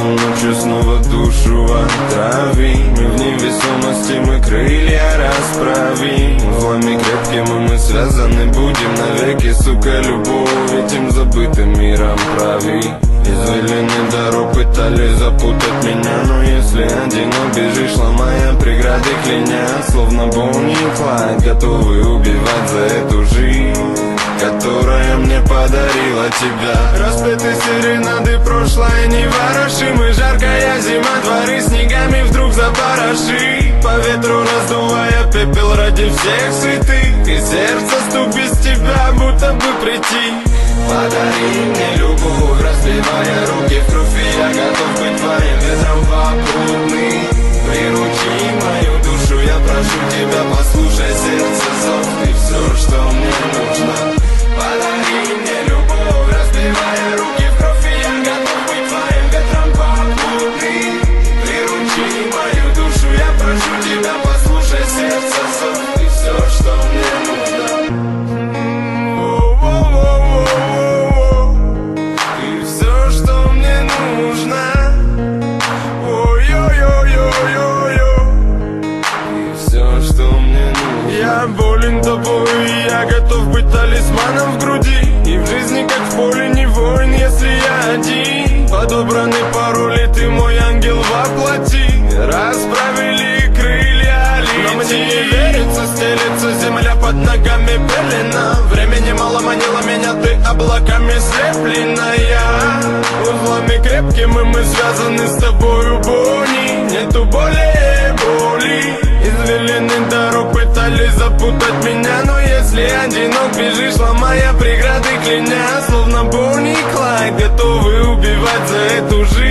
ночью снова душу отравим. Мы в невесомости, мы крылья расправим. Узлами крепкими мы связаны будем навеки, сука, любовь этим забытым миром прави. Извилины дорог пытались запутать меня, но если одинок бежишь, ломая преграды, кляня, словно Бонни и Клайд, готовы убивать за эту жизнь, которая мне подарила тебя. Распеты серенады, прошлое не ворошим, и жаркая зима, дворы снегами вдруг запороши. По ветру раздувая пепел ради всех святых, и сердце стук без тебя, будто бы прийти. Подари мне любовь, разбивая руки в кровь, и я готов быть твоим ветром попутный. Приручи мою душу, я прошу тебя, послушай сердце зов, ты все, что мне нужно. Подари мне любовь, разбивая руки в кровь, и я готов быть твоим ветром попутный. Приручи мою душу, я прошу тебя, послушай сердце зов, ты все, что мне нужно. Я болен тобой, и я готов быть талисманом в груди. И в жизни, как в поле, не воин, если я один. Подобраны пароли, ты мой ангел воплоти. Расправили крылья, лети. Но мне не верится, стелется земля под ногами пелена. Времени мало манило меня, ты облаками слепленная. Узлами крепкими мы связаны с тобою, Бонни. Нету более боли. Извилины дорог пытались запутать меня, но если одинок бежишь, ломая преграды, кляня, словно Бонни и Клайд, готовы убивать за эту жизнь.